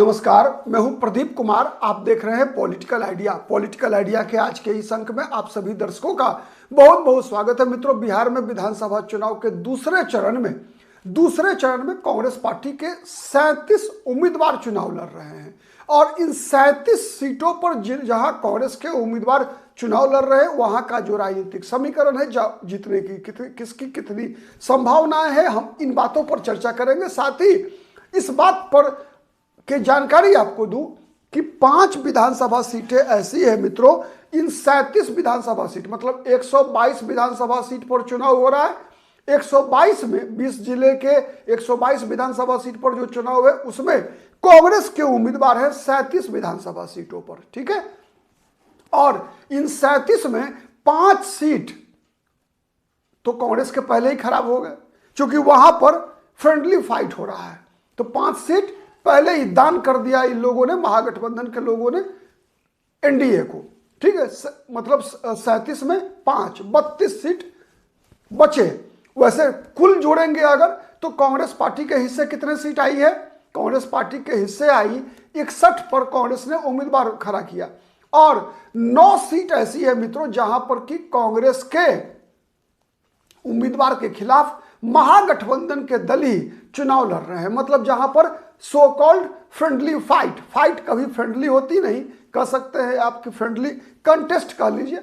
नमस्कार, मैं हूं प्रदीप कुमार। आप देख रहे हैं पॉलिटिकल आइडिया। पॉलिटिकल आइडिया के आज के इस अंक में आप सभी दर्शकों का बहुत बहुत स्वागत है। मित्रों, बिहार में विधानसभा चुनाव के दूसरे चरण में कांग्रेस पार्टी के 37 उम्मीदवार चुनाव लड़ रहे हैं और इन 37 सीटों पर जहां कांग्रेस के उम्मीदवार चुनाव लड़ रहे हैं वहां का जो राजनीतिक समीकरण है, जीतने की किसकी कितनी संभावनाएं हैं, हम इन बातों पर चर्चा करेंगे। साथ ही इस बात पर की जानकारी आपको दूं कि 5 विधानसभा सीटें ऐसी है मित्रों, इन 37 विधानसभा सीट मतलब 122 विधानसभा सीट पर चुनाव हो रहा है। 122 में 20 जिले के 122 विधानसभा सीट पर जो चुनाव है उसमें कांग्रेस के उम्मीदवार हैं 37 विधानसभा सीटों पर, ठीक है। और इन 37 में 5 सीट तो कांग्रेस के पहले ही खराब हो गए, क्योंकि वहां पर फ्रेंडली फाइट हो रहा है। तो 5 सीट पहले ही दान कर दिया इन लोगों ने, महागठबंधन के लोगों ने एनडीए को, ठीक है। मतलब 37 में 5, 32 सीट बचे। वैसे कुल जोड़ेंगे अगर तो कांग्रेस पार्टी के हिस्से कितने सीट आई है? कांग्रेस पार्टी के हिस्से आई 61 पर कांग्रेस ने उम्मीदवार खड़ा किया और 9 सीट ऐसी है मित्रों जहां पर कि कांग्रेस के उम्मीदवार के खिलाफ महागठबंधन के दल ही चुनाव लड़ रहे हैं। मतलब जहां पर सो कॉल्ड फ्रेंडली फाइट कभी फ्रेंडली होती नहीं, कह सकते हैं आपकी फ्रेंडली कंटेस्ट कह लीजिए।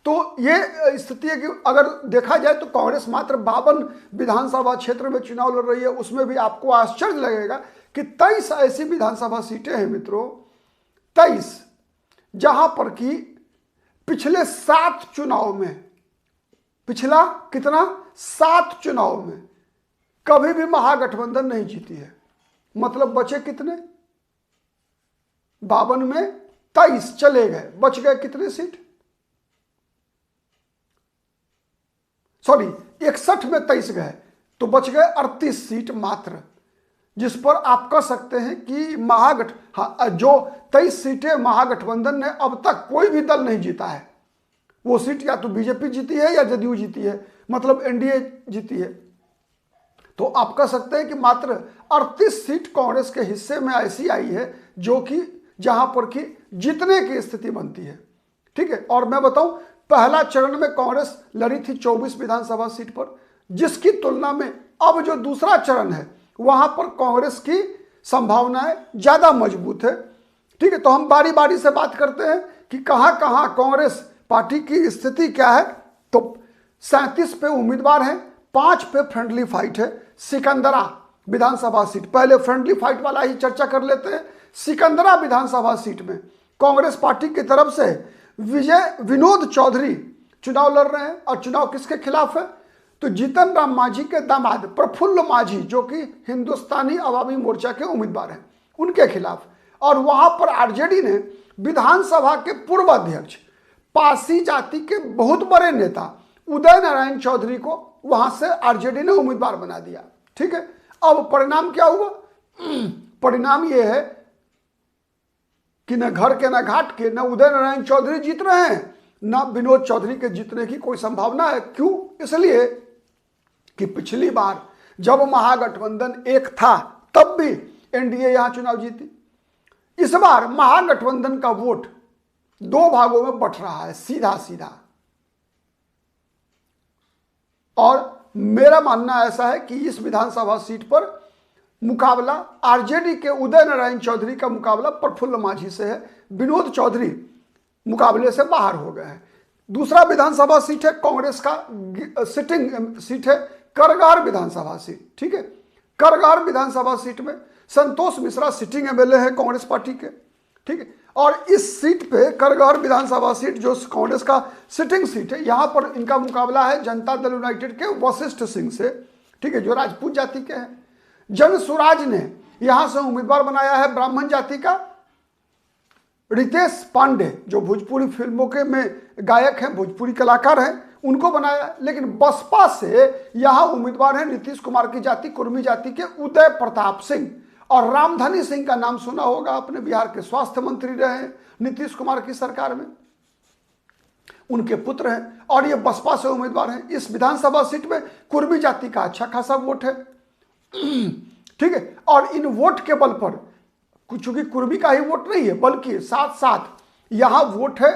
तो ये स्थिति है कि अगर देखा जाए तो कांग्रेस मात्र 52 विधानसभा क्षेत्र में चुनाव लड़ रही है। उसमें भी आपको आश्चर्य लगेगा कि 23 ऐसी विधानसभा सीटें हैं मित्रों, 23 जहां पर कि पिछले 7 चुनाव में, पिछला कितना 7 चुनाव में कभी भी महागठबंधन नहीं जीती है। मतलब बचे कितने? 52 में 23 चले गए, बच गए कितने सीट? सॉरी 61 में 23 गए तो बच गए 38 सीट मात्र, जिस पर आप कह सकते हैं कि जो 23 सीटें महागठबंधन ने अब तक कोई भी दल नहीं जीता है। वो सीट या तो बीजेपी जीती है या जदयू जीती है, मतलब एनडीए जीती है। तो आप कह सकते हैं कि मात्र 38 सीट कांग्रेस के हिस्से में ऐसी आई है जो कि जहां पर कि जीतने की स्थिति बनती है, ठीक है। और मैं बताऊं, पहला चरण में कांग्रेस लड़ी थी 24 विधानसभा सीट पर, जिसकी तुलना में अब जो दूसरा चरण है वहां पर कांग्रेस की संभावनाएं ज्यादा मजबूत है, ठीक है। तो हम बारी बारी से बात करते हैं कि कहां कहां कांग्रेस पार्टी की स्थिति क्या है। तो 37 पे उम्मीदवार हैं, 5 पे फ्रेंडली फाइट है। सिकंदरा विधानसभा सीट, पहले फ्रेंडली फाइट वाला ही चर्चा कर लेते हैं। सिकंदरा विधानसभा सीट में कांग्रेस पार्टी की तरफ से विनोद चौधरी चुनाव लड़ रहे हैं। और चुनाव किसके खिलाफ है? तो जीतन राम मांझी के दामाद प्रफुल्ल मांझी, जो कि हिंदुस्तानी अवामी मोर्चा के उम्मीदवार हैं, उनके खिलाफ। और वहां पर आरजेडी ने विधानसभा के पूर्व अध्यक्ष, पासी जाति के बहुत बड़े नेता उदय नारायण चौधरी को वहां से आरजेडी ने उम्मीदवार बना दिया, ठीक है। अब परिणाम क्या हुआ? परिणाम यह है कि न घर के न घाट के न उदय नारायण चौधरी जीत रहे हैं, न विनोद चौधरी के जीतने की कोई संभावना है। क्यों? इसलिए कि पिछली बार जब महागठबंधन एक था तब भी एनडीए यहां चुनाव जीती। इस बार महागठबंधन का वोट 2 भागों में बंट रहा है, सीधा सीधा। और मेरा मानना ऐसा है कि इस विधानसभा सीट पर मुकाबला आरजेडी के उदय नारायण चौधरी का मुकाबला प्रफुल्ल मांझी से है। विनोद चौधरी मुकाबले से बाहर हो गए हैं। दूसरा विधानसभा सीट है कांग्रेस का सिटिंग सीट है करगार विधानसभा सीट, ठीक है। करगार विधानसभा सीट में संतोष मिश्रा सिटिंग एमएलए है कांग्रेस पार्टी के, ठीक है। और इस सीट पे करगार विधानसभा सीट जो कांग्रेस का सिटिंग सीट है, यहां पर इनका मुकाबला है जनता दल यूनाइटेड के वशिष्ठ सिंह से, ठीक है, जो राजपूत जाति के हैं। जन सुराज ने यहां से उम्मीदवार बनाया है ब्राह्मण जाति का रितेश पांडे, जो भोजपुरी फिल्मों के में गायक हैं, भोजपुरी कलाकार हैं, उनको बनाया। लेकिन बसपा से यहां उम्मीदवार हैं नीतीश कुमार की जाति, कुर्मी जाति के उदय प्रताप सिंह। और रामधनी सिंह का नाम सुना होगा आपने, बिहार के स्वास्थ्य मंत्री रहे नीतीश कुमार की सरकार में, उनके पुत्र हैं और ये बसपा से उम्मीदवार हैं। इस विधानसभा सीट में कुर्मी जाति का अच्छा खासा वोट है, ठीक है। और इन वोट के बल पर चूंकि कुर्मी का ही वोट नहीं है, बल्कि साथ साथ यहां वोट है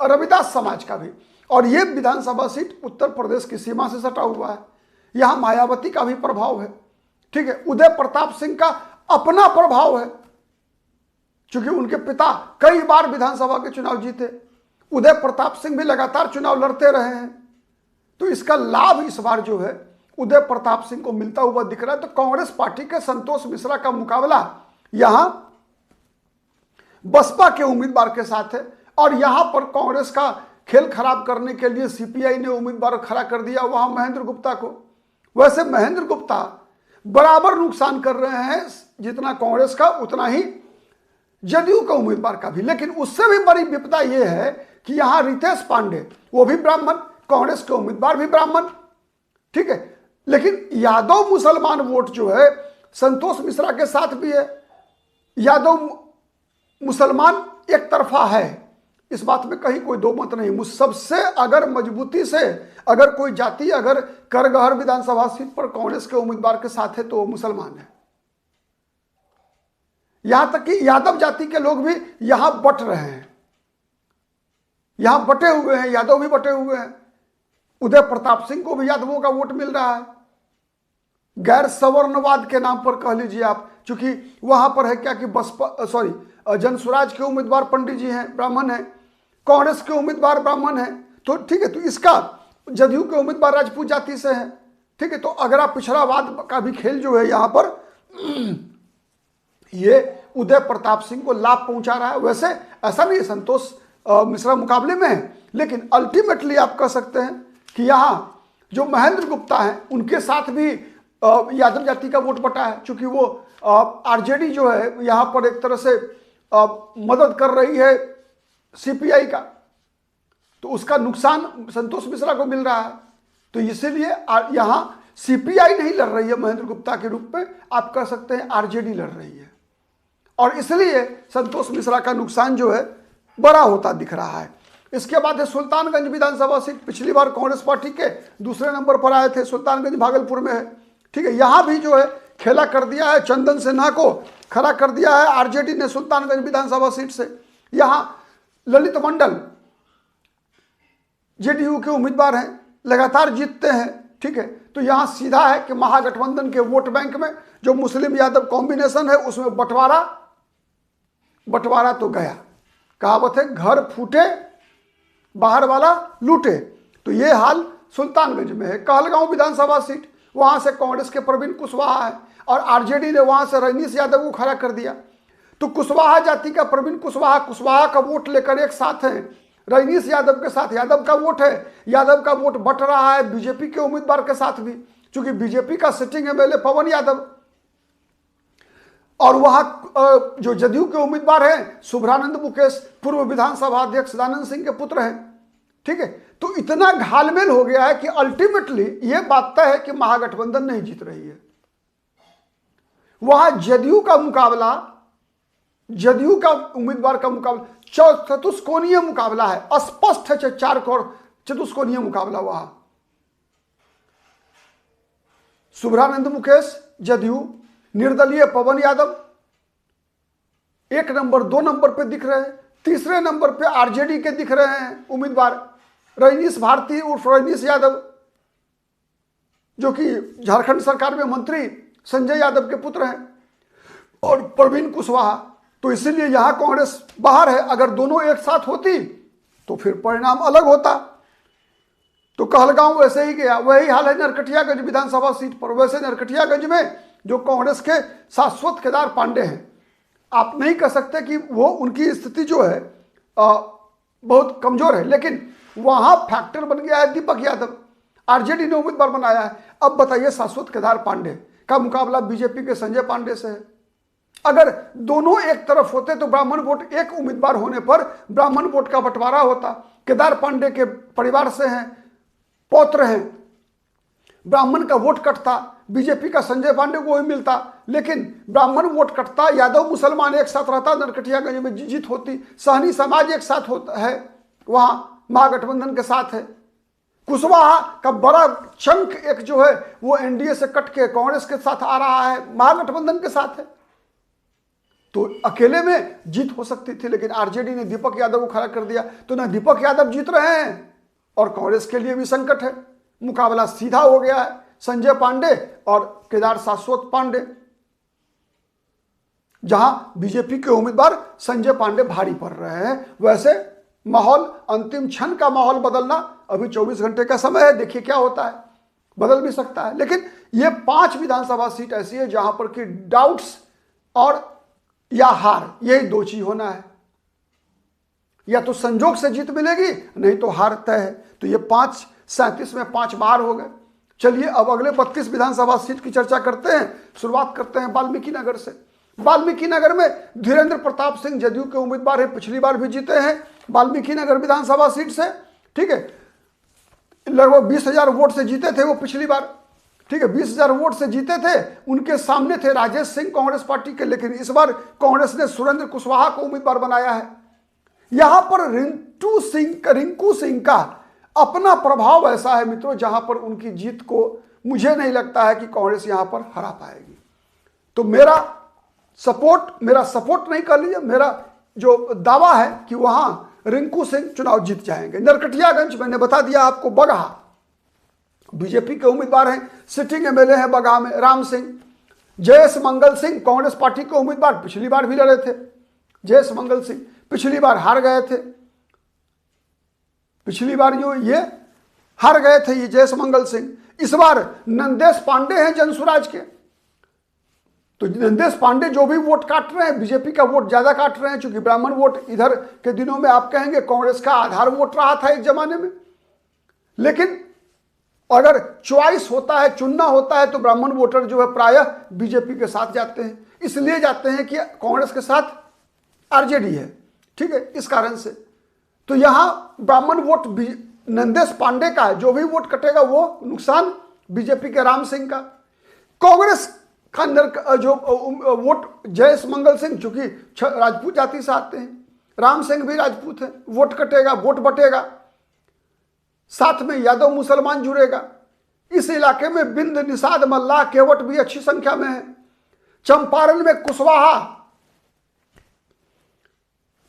रविदास समाज का भी। और ये विधानसभा सीट उत्तर प्रदेश की सीमा से सटा हुआ है, यहां मायावती का भी प्रभाव है। ठीक है, उदय प्रताप सिंह का अपना प्रभाव है, क्योंकि उनके पिता कई बार विधानसभा के चुनाव जीते, उदय प्रताप सिंह भी लगातार चुनाव लड़ते रहे हैं। तो इसका लाभ इस बार जो है उदय प्रताप सिंह को मिलता हुआ दिख रहा है। तो कांग्रेस पार्टी के संतोष मिश्रा का मुकाबला यहां बसपा के उम्मीदवार के साथ है, और यहां पर कांग्रेस का खेल खराब करने के लिए सीपीआई ने उम्मीदवार खड़ा कर दिया वहां महेंद्र गुप्ता को। वैसे महेंद्र गुप्ता बराबर नुकसान कर रहे हैं, जितना कांग्रेस का उतना ही जदयू का उम्मीदवार का भी। लेकिन उससे भी बड़ी विपदा यह है कि यहां रितेश पांडे, वो भी ब्राह्मण, कांग्रेस के उम्मीदवार भी ब्राह्मण, ठीक है, लेकिन यादव मुसलमान वोट जो है संतोष मिश्रा के साथ भी है। यादव मुसलमान एक तरफा है, इस बात में कहीं कोई दो मत नहीं। सबसे अगर मजबूती से अगर कोई जाति अगर करगहर विधानसभा सीट पर कांग्रेस के उम्मीदवार के साथ है तो वो मुसलमान है। यहां तक कि यादव जाति के लोग भी यहां बट रहे हैं, यहां बटे हुए हैं, यादव भी बटे हुए हैं। उदय प्रताप सिंह को भी यादवों का वोट मिल रहा है, गैर सवर्णवाद के नाम पर कह लीजिए आप, क्योंकि वहां पर है क्या कि बसपा जनसुराज के उम्मीदवार पंडित जी हैं, ब्राह्मण हैं, कांग्रेस के उम्मीदवार ब्राह्मण हैं, तो ठीक है, तो इसका जदयू के उम्मीदवार राजपूत जाति से है। ठीक है, तो अगर आप पिछड़ावाद का भी खेल जो है यहां पर ये उदय प्रताप सिंह को लाभ पहुंचा रहा है। वैसे ऐसा नहीं है संतोष मिश्रा मुकाबले में है, लेकिन अल्टीमेटली आप कह सकते हैं कि यहां जो महेंद्र गुप्ता हैं उनके साथ भी यादव जाति का वोट बटा है, क्योंकि वो आरजेडी जो है यहां पर एक तरह से मदद कर रही है सीपीआई का, तो उसका नुकसान संतोष मिश्रा को मिल रहा है। तो इसीलिए यहां सीपीआई नहीं लड़ रही है महेंद्र गुप्ता के रूप में, आप कह सकते हैं आरजेडी लड़ रही है, और इसलिए संतोष मिश्रा का नुकसान जो है बड़ा होता दिख रहा है। इसके बाद है सुल्तानगंज विधानसभा सीट। पिछली बार कांग्रेस पार्टी के दूसरे नंबर पर आए थे, सुल्तानगंज भागलपुर में है। ठीक है, यहां भी जो है खेला कर दिया है, चंदन सिन्हा को खड़ा कर दिया है आरजेडी ने सुल्तानगंज विधानसभा सीट से। यहां ललित मंडल जेडीयू के उम्मीदवार हैं, लगातार जीतते हैं। ठीक है, तो यहां सीधा है कि महागठबंधन के वोट बैंक में जो मुस्लिम यादव कॉम्बिनेशन है उसमें बंटवारा तो गया। कहावत है घर फूटे बाहर वाला लूटे, तो ये हाल सुल्तानगंज में है। कहलगांव विधानसभा सीट, वहां से कांग्रेस के प्रवीण कुशवाहा है और आरजेडी ने वहां से रजनीश यादव को खड़ा कर दिया। तो कुशवाहा जाति का प्रवीण कुशवाहा का वोट लेकर एक साथ है, रजनीश यादव के साथ यादव का वोट है। यादव का वोट बट रहा है बीजेपी के उम्मीदवार के साथ भी, क्योंकि बीजेपी का सिटिंग एमएलए पवन यादव, और वहां जो जदयू के उम्मीदवार हैं शुभ्रानंद मुकेश, पूर्व विधानसभा अध्यक्ष सदानंद सिंह के पुत्र हैं। ठीक है, तो इतना घालमेल हो गया है कि अल्टीमेटली यह बात तय है कि महागठबंधन नहीं जीत रही है। वहां जदयू का उम्मीदवार का मुकाबला चतुष्कोणीय मुकाबला है, स्पष्ट है, चार चतुष्कोणीय मुकाबला। वहां शुभ्रानंद मुकेश जदयू, निर्दलीय पवन यादव 1 नंबर 2 नंबर पे दिख रहे हैं, तीसरे नंबर पे आरजेडी के दिख रहे हैं उम्मीदवार रजनीश भारती उर्फ रजनीश यादव, जो कि झारखंड सरकार में मंत्री संजय यादव के पुत्र हैं, और प्रवीण कुशवाहा। तो इसीलिए यहां कांग्रेस बाहर है। अगर दोनों एक साथ होती तो फिर परिणाम अलग होता। तो कहलगांव वैसे ही गया। वही हाल है नरकटियागंज विधानसभा सीट पर। वैसे नरकटियागंज में जो कांग्रेस के शाश्वत केदार पांडे हैं, आप नहीं कह सकते कि वो उनकी स्थिति जो है बहुत कमजोर है, लेकिन वहां फैक्टर बन गया है दीपक यादव, आरजेडी ने उम्मीदवार बनाया है। अब बताइए शाश्वत केदार पांडे का मुकाबला बीजेपी के संजय पांडे से है। अगर दोनों एक तरफ होते तो ब्राह्मण वोट एक उम्मीदवार होने पर ब्राह्मण वोट का बंटवारा होता। केदार पांडे के परिवार से हैं, पौत्र हैं, ब्राह्मण का वोट कटता, बीजेपी का संजय पांडे को ही मिलता, लेकिन ब्राह्मण वोट कटता, यादव मुसलमान एक साथ रहता, नरकटियागंज में जीत होती, सहनी समाज एक साथ होता है, वहां महागठबंधन के साथ है। कुशवाहा का बड़ा चंक एक जो है वो एनडीए से कट के कांग्रेस के साथ आ रहा है, महागठबंधन के साथ है। तो अकेले में जीत हो सकती थी, लेकिन आरजेडी ने दीपक यादव को खड़ा कर दिया, तो ना दीपक यादव जीत रहे हैं और कांग्रेस के लिए भी संकट है। मुकाबला सीधा हो गया है संजय पांडे और केदार शाश्वत पांडे, जहां बीजेपी के उम्मीदवार संजय पांडे भारी पड़ रहे हैं। वैसे माहौल, अंतिम क्षण का माहौल बदलना, अभी 24 घंटे का समय है, देखिए क्या होता है, बदल भी सकता है। लेकिन ये 5 विधानसभा सीट ऐसी है जहां पर कि डाउट्स और या हार, यही 2 चीज होना है, या तो संजोग से जीत मिलेगी, नहीं तो हार तय है। तो ये 37 में 5 बार हो गए। चलिए अब अगले 32 विधानसभा सीट की चर्चा करते हैं। शुरुआत करते हैं वाल्मीकि नगर से। वाल्मीकि नगर में धीरेन्द्र प्रताप सिंह जदयू के उम्मीदवार है, पिछली बार भी जीते हैं वाल्मीकि नगर विधानसभा सीट से, ठीक है। लगभग 20,000 वोट से जीते थे वो पिछली बार, ठीक है, 20,000 वोट से जीते थे। उनके सामने थे राजेश सिंह कांग्रेस पार्टी के, लेकिन इस बार कांग्रेस ने सुरेंद्र कुशवाहा को उम्मीदवार बनाया है। यहां पर रिंकू सिंह का अपना प्रभाव ऐसा है मित्रों, जहां पर उनकी जीत को मुझे नहीं लगता है कि कांग्रेस यहां पर हरा पाएगी। तो मेरा सपोर्ट नहीं कर लीजिए, मेरा जो दावा है कि वहां रिंकू सिंह चुनाव जीत जाएंगे। नरकटियागंज मैंने बता दिया आपको, बगहा बीजेपी के उम्मीदवार हैं, सिटिंग एमएलए हैं बगहा में राम सिंह। जयेश मंगल सिंह कांग्रेस पार्टी के उम्मीदवार, पिछली बार भी लड़े थे। जयेश मंगल सिंह पिछली बार हार गए थे, पिछली बार जो ये हार गए थे ये जयेश मंगल सिंह। इस बार नंदेश पांडे हैं जनसुराज के, तो नंदेश पांडे जो भी वोट काट रहे हैं, बीजेपी का वोट ज्यादा काट रहे हैं, चूंकि ब्राह्मण वोट इधर के दिनों में आप कहेंगे कांग्रेस का आधार वोट रहा था एक जमाने में। लेकिन अगर चॉइस होता है, चुनना होता है, तो ब्राह्मण वोटर जो है प्रायः बीजेपी के साथ जाते हैं, इसलिए जाते हैं कि कांग्रेस के साथ आरजेडी है, ठीक है, इस कारण से। तो यहां ब्राह्मण वोट नंदेश पांडे का है, जो भी वोट कटेगा वो नुकसान बीजेपी के राम सिंह का। कांग्रेस का जो वोट जयेश मंगल सिंह, चूंकि राजपूत जाति से आते हैं, राम सिंह भी राजपूत है, वोट कटेगा, वोट बटेगा, साथ में यादव मुसलमान जुड़ेगा। इस इलाके में बिंद, निषाद, मल्लाह, केवट भी अच्छी संख्या में है। चंपारण में कुशवाहा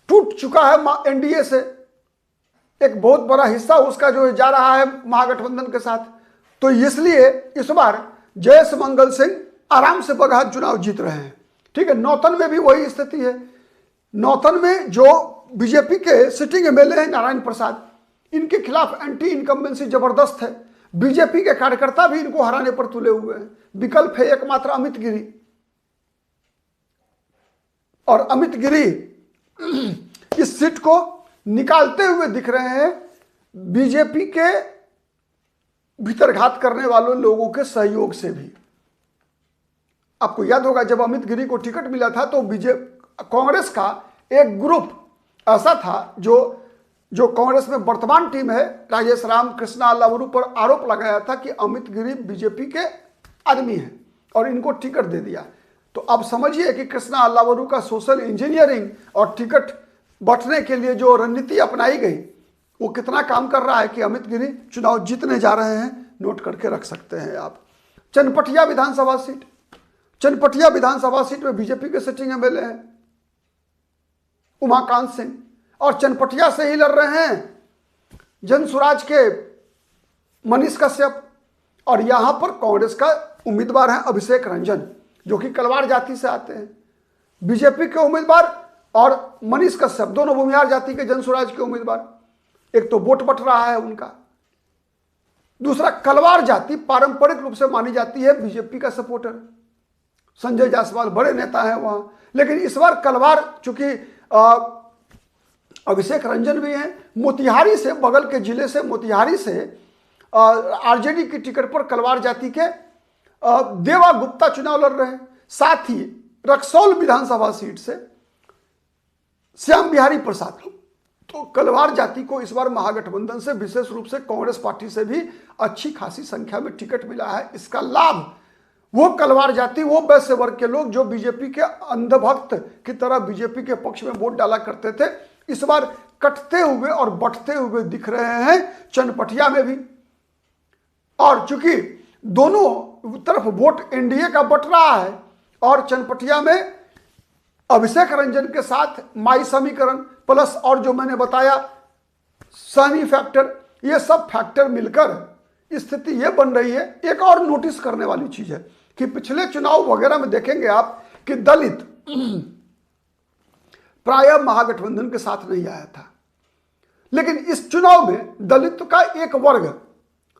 टूट चुका है एनडीए से, एक बहुत बड़ा हिस्सा उसका जो जा रहा है महागठबंधन के साथ। तो इसलिए इस बार जयेश मंगल सिंह आराम से बगहा चुनाव जीत रहे हैं, ठीक है। नौतन में भी वही स्थिति है। नौतन में जो बीजेपी के सिटिंग एमएलए हैं नारायण प्रसाद, इनके खिलाफ एंटी इनकम्बेंसी जबरदस्त है। बीजेपी के कार्यकर्ता भी इनको हराने पर तुले हुए हैं। विकल्प है एकमात्र अमित गिरी, और अमित गिरी इस सीट को निकालते हुए दिख रहे हैं बीजेपी के भीतरघात करने वालों लोगों के सहयोग से भी। आपको याद होगा जब अमित गिरी को टिकट मिला था तो कांग्रेस का एक ग्रुप ऐसा था जो कांग्रेस में वर्तमान टीम है, राजेश राम, कृष्णा अल्लावरू पर आरोप लगाया था कि अमित गिरी बीजेपी के आदमी हैं और इनको टिकट दे दिया। तो अब समझिए कि कृष्णा अल्लावरू का सोशल इंजीनियरिंग और टिकट बंटने के लिए जो रणनीति अपनाई गई वो कितना काम कर रहा है कि अमित गिरी चुनाव जीतने जा रहे हैं। नोट करके रख सकते हैं आप। चनपटिया विधानसभा सीट, चनपटिया विधानसभा सीट में बीजेपी के सिटिंग एमएलए हैं उमाकांत सिंह, और चनपटिया से ही लड़ रहे हैं जनसुराज के मनीष कश्यप, और यहां पर कांग्रेस का उम्मीदवार है अभिषेक रंजन, जो कि कलवार जाति से आते हैं। बीजेपी के उम्मीदवार और मनीष कश्यप दोनों भूमिहार जाति के जनसुराज के उम्मीदवार। एक तो वोट बट रहा है उनका, दूसरा कलवार जाति पारंपरिक रूप से मानी जाती है बीजेपी का सपोर्टर। संजय जायसवाल बड़े नेता हैं वहां, लेकिन इस बार कलवार, चूंकि अभिषेक रंजन भी हैं, मोतिहारी से, बगल के जिले से मोतिहारी से आरजेडी की टिकट पर कलवार जाति के देवा गुप्ता चुनाव लड़ रहे हैं। साथ ही रक्सौल विधानसभा सीट से श्याम बिहारी प्रसाद। तो कलवार जाति को इस बार महागठबंधन से, विशेष रूप से कांग्रेस पार्टी से भी अच्छी खासी संख्या में टिकट मिला है। इसका लाभ वो कलवार जाति, वो वैश्य वर्ग के लोग जो बीजेपी के अंधभक्त की तरह बीजेपी के पक्ष में वोट डाला करते थे, इस बार कटते हुए और बंटते हुए दिख रहे हैं चनपटिया में भी। और चूंकि दोनों तरफ वोट एनडीए का बट रहा है और चनपटिया में अभिषेक रंजन के साथ माई समीकरण प्लस और जो मैंने बताया सहनी फैक्टर, ये सब फैक्टर मिलकर स्थिति ये बन रही है। एक और नोटिस करने वाली चीज है कि पिछले चुनाव वगैरह में देखेंगे आप कि दलित प्रायः महागठबंधन के साथ नहीं आया था, लेकिन इस चुनाव में दलित का एक वर्ग,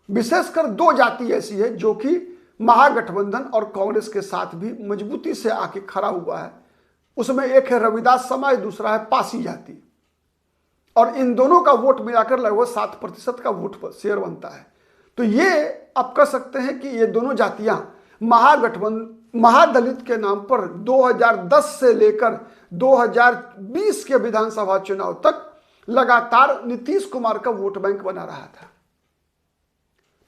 विशेषकर दो जाति ऐसी है जो कि महागठबंधन और कांग्रेस के साथ भी मजबूती से आके खड़ा हुआ है। उसमें एक है रविदास समाज, दूसरा है पासी जाति, और इन दोनों का वोट मिलाकर लगभग 7% का वोट शेयर बनता है। तो ये आप कह सकते हैं कि ये दोनों जातियां महादलित के नाम पर 2010 से लेकर 2020 के विधानसभा चुनाव तक लगातार नीतीश कुमार का वोट बैंक बना रहा था।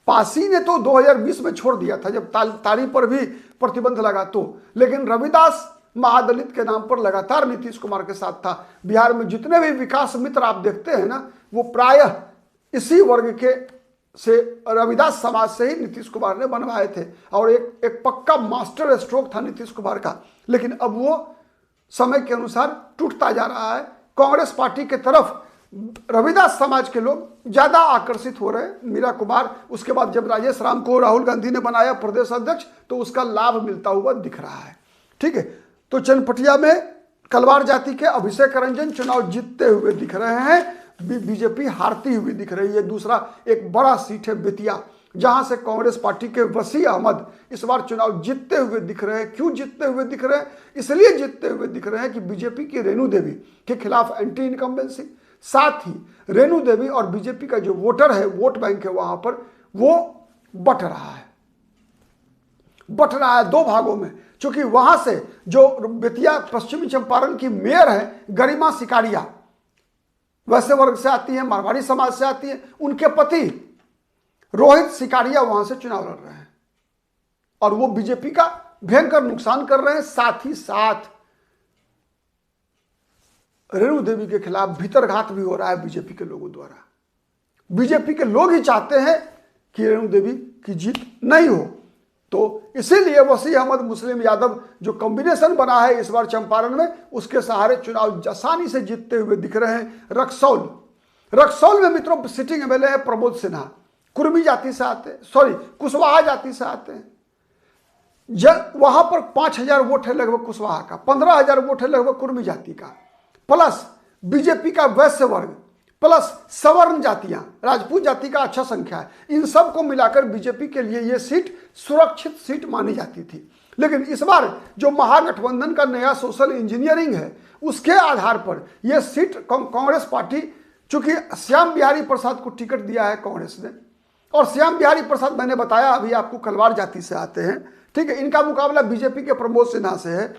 पासी ने तो 2020 में छोड़ दिया था जब तारी पर भी प्रतिबंध लगा तो, लेकिन रविदास महादलित के नाम पर लगातार नीतीश कुमार के साथ था। बिहार में जितने भी विकास मित्र आप देखते हैं ना, वो प्रायः इसी वर्ग के से रविदास समाज से ही नीतीश कुमार ने बनवाए थे, और एक पक्का मास्टर स्ट्रोक था नीतीश कुमार का। लेकिन अब वो समय के अनुसार टूटता जा रहा है। कांग्रेस पार्टी के तरफ रविदास समाज के लोग ज्यादा आकर्षित हो रहे हैं। मीरा कुमार, उसके बाद जब राजेश राम को राहुल गांधी ने बनाया प्रदेश अध्यक्ष, तो उसका लाभ मिलता हुआ दिख रहा है। ठीक है, तो चनपटिया में कलवार जाति के अभिषेक रंजन चुनाव जीतते हुए दिख रहे हैं, बीजेपी हारती हुई दिख रही है। दूसरा एक बड़ा सीट है बेतिया, जहां से कांग्रेस पार्टी के वसी अहमद इस बार चुनाव जीतते हुए दिख रहे हैं। क्यों जीतते हुए दिख रहे हैं? इसलिए जीतते हुए दिख रहे हैं कि बीजेपी की रेणु देवी के खिलाफ एंटी इनकम्बेंसी, साथ ही रेणु देवी और बीजेपी का जो वोटर है, वोट बैंक है वहां पर, वो बट रहा है दो भागों में। क्योंकि वहां से जो बेतिया पश्चिमी चंपारण की मेयर है गरिमा सिकारिया, वैसे वर्ग से आती है, मारवाड़ी समाज से आती है, उनके पति रोहित सिकारिया वहां से चुनाव लड़ रहे हैं और वो बीजेपी का भयंकर नुकसान कर रहे हैं। साथ ही साथ रेणु देवी के खिलाफ भीतरघात भी हो रहा है बीजेपी के लोगों द्वारा। बीजेपी के लोग ही चाहते हैं कि रेणु देवी की जीत नहीं हो, तो इसीलिए वसी अहमद मुस्लिम यादव जो कॉम्बिनेशन बना है इस बार चंपारण में, उसके सहारे चुनाव आसानी से जीतते हुए दिख रहे हैं। रक्सौल में मित्रों सिटिंग एमएलए है प्रमोद सिन्हा, कुर्मी जाति से आते हैं, कुशवाहा जाति से आते हैं। वहां पर 5,000 वोट है लगभग कुशवाहा का, 15,000 वोट है लगभग कुर्मी जाति का, प्लस बीजेपी का वैश्य वर्ग, प्लस सवर्ण जातियां, राजपूत जाति का अच्छा संख्या है। इन सब को मिलाकर बीजेपी के लिए यह सीट सुरक्षित सीट मानी जाती थी। लेकिन इस बार जो महागठबंधन का नया सोशल इंजीनियरिंग है, उसके आधार पर यह सीट कांग्रेस पार्टी, चूंकि श्याम बिहारी प्रसाद को टिकट दिया है कांग्रेस ने, और श्याम बिहारी प्रसाद मैंने बताया अभी आपको कलवार जाति से आते हैं। ठीक है, इनका मुकाबला बीजेपी के प्रमोद सिन्हा से है।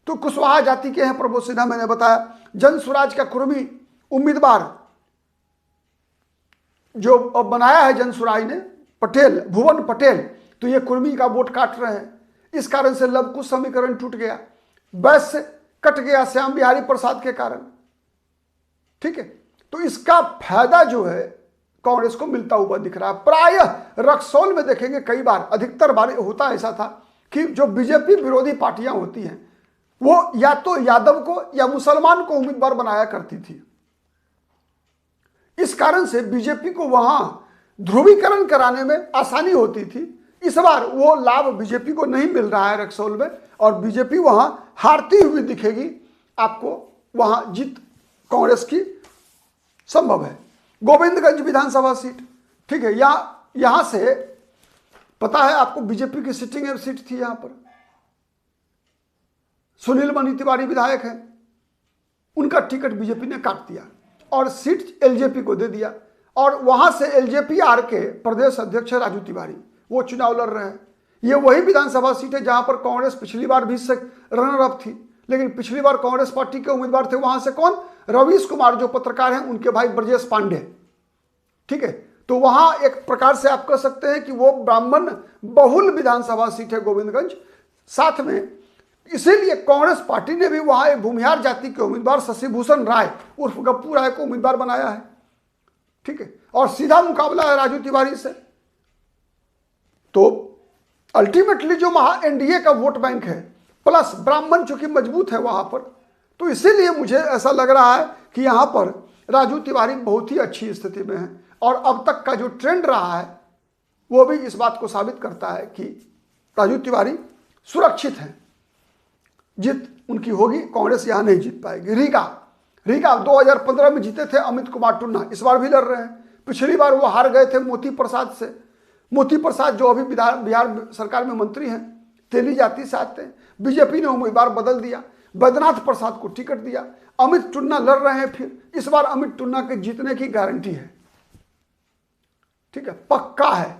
तो कुशवाहा जाति के हैं प्रमोद सिन्हा, मैंने बताया। जन स्वराज का कुर्मी उम्मीदवार जो बनाया है जन स्वराज ने, पटेल, भुवन पटेल, तो ये कुर्मी का वोट काट रहे हैं। इस कारण से लव कुश समीकरण टूट गया, वैश्य कट गया श्याम बिहारी प्रसाद के कारण। ठीक है, तो इसका फायदा जो है कांग्रेस को मिलता हुआ दिख रहा है। प्रायः रक्सौल में देखेंगे कई बार, अधिकतर बार होता ऐसा था कि जो बीजेपी विरोधी पार्टियां होती हैं वो या तो यादव को या मुसलमान को उम्मीदवार बनाया करती थी। इस कारण से बीजेपी को वहां ध्रुवीकरण कराने में आसानी होती थी। इस बार वो लाभ बीजेपी को नहीं मिल रहा है रक्सौल में, और बीजेपी वहां हारती हुई दिखेगी। आपको वहां जीत कांग्रेस की संभव है। गोविंदगंज विधानसभा सीट, ठीक है, यहां से पता है आपको बीजेपी की सिटिंग सीट थी। यहां पर सुनील मनी तिवारी विधायक हैं, उनका टिकट बीजेपी ने काट दिया और सीट एलजेपी को दे दिया, और वहां से एलजेपी आर के प्रदेश अध्यक्ष राजू तिवारी वो चुनाव लड़ रहे हैं। ये वही विधानसभा सीट है जहां पर कांग्रेस पिछली बार भी रनर अप थी, लेकिन पिछली बार कांग्रेस पार्टी के उम्मीदवार थे वहां से कौन, रवीश कुमार जो पत्रकार हैं, उनके भाई ब्रजेश पांडे। ठीक है, तो वहां एक प्रकार से आप कह सकते हैं कि वो ब्राह्मण बहुल विधानसभा सीट है गोविंदगंज। साथ में इसीलिए कांग्रेस पार्टी ने भी वहां एक भूमिहार जाति के उम्मीदवार शशिभूषण राय उर्फ गप्पू राय को उम्मीदवार बनाया है। ठीक है, और सीधा मुकाबला है राजू तिवारी से। तो अल्टीमेटली जो एनडीए का वोट बैंक है, प्लस ब्राह्मण चूंकि मजबूत है वहां पर, तो इसीलिए मुझे ऐसा लग रहा है कि यहाँ पर राजू तिवारी बहुत ही अच्छी स्थिति में है, और अब तक का जो ट्रेंड रहा है वो भी इस बात को साबित करता है कि राजू तिवारी सुरक्षित हैं। जीत उनकी होगी, कांग्रेस यहाँ नहीं जीत पाएगी। रीगा 2015 में जीते थे अमित कुमार टुन्ना, इस बार भी लड़ रहे हैं। पिछली बार वो हार गए थे मोती प्रसाद से। मोती प्रसाद जो अभी बिहार सरकार में मंत्री हैं, तेली जाति से आते हैं। बीजेपी ने उम्मीदवार बदल दिया, बैद्यनाथ प्रसाद को टिकट दिया। अमित टुन्ना लड़ रहे हैं फिर, इस बार अमित टुन्ना के जीतने की गारंटी है। ठीक है, पक्का है,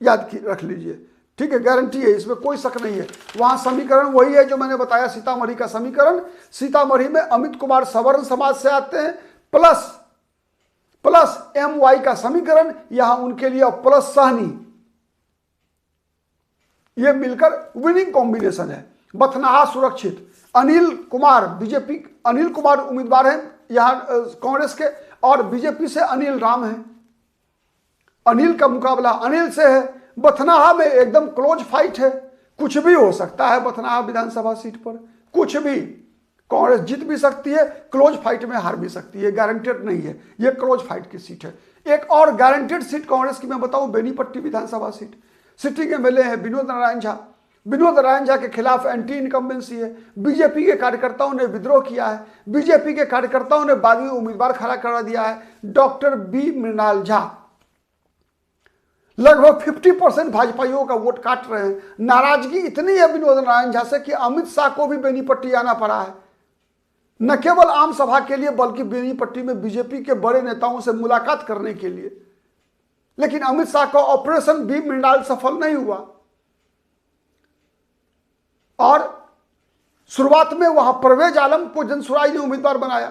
याद रख लीजिए। ठीक है, गारंटी है, इसमें कोई शक नहीं है। वहां समीकरण वही है जो मैंने बताया, सीतामढ़ी का समीकरण। सीतामढ़ी में अमित कुमार सवर्ण समाज से आते हैं, प्लस MY का समीकरण यहां उनके लिए, प्लस सहनी, ये मिलकर विनिंग कॉम्बिनेशन है। बथनाहा सुरक्षित, अनिल कुमार बीजेपी, अनिल कुमार उम्मीदवार हैं यहां कांग्रेस के, और बीजेपी से अनिल राम है। अनिल का मुकाबला अनिल से है। बथनाहा में एकदम क्लोज फाइट है, कुछ भी हो सकता है। बथनाहा विधानसभा सीट पर कुछ भी, कांग्रेस जीत भी सकती है, क्लोज फाइट में हार भी सकती है, गारंटेड नहीं है, ये क्लोज फाइट की सीट है। एक और गारंटेड सीट कांग्रेस की मैं बताऊं, बेनीपट्टी विधानसभा सीट। सिटिंग एमएलए है विनोद नारायण झा। विनोद नारायण झा के खिलाफ एंटी इनकम्बेंसी है। बीजेपी के कार्यकर्ताओं ने विद्रोह किया है, बीजेपी के कार्यकर्ताओं ने बागी उम्मीदवार खड़ा करा दिया है, डॉक्टर बी मृणाल झा। लगभग 50% भाजपाइयों का वोट काट रहे हैं। नाराजगी इतनी है विनोद नारायण झा से कि अमित शाह को भी बेनीपट्टी आना पड़ा है, न केवल आम सभा के लिए बल्कि बेनीपट्टी में बीजेपी के बड़े नेताओं से मुलाकात करने के लिए। लेकिन अमित शाह का ऑपरेशन बी मृणाल सफल नहीं हुआ, और शुरुआत में वहां परवेज आलम को जनसुराई ने उम्मीदवार बनाया।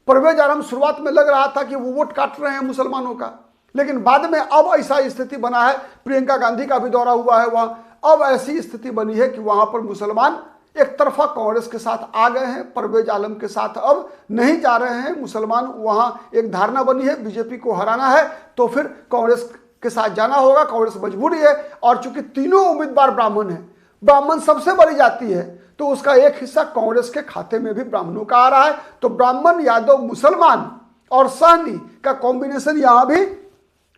परवेज आलम शुरुआत में लग रहा था कि वो वोट काट रहे हैं मुसलमानों का, लेकिन बाद में अब ऐसा स्थिति बना है, प्रियंका गांधी का भी दौरा हुआ है वहां, अब ऐसी स्थिति बनी है कि वहां पर मुसलमान एक तरफा कांग्रेस के साथ आ गए हैं, परवेज आलम के साथ अब नहीं जा रहे हैं मुसलमान। वहां एक धारणा बनी है, बीजेपी को हराना है तो फिर कांग्रेस के साथ जाना होगा, कांग्रेस मजबूरी है। और चूंकि तीनों उम्मीदवार ब्राह्मण हैं, ब्राह्मण सबसे बड़ी जाति है, तो उसका एक हिस्सा कांग्रेस के खाते में भी ब्राह्मणों का आ रहा है। तो ब्राह्मण, यादव, मुसलमान और सहनी का कॉम्बिनेशन यहां भी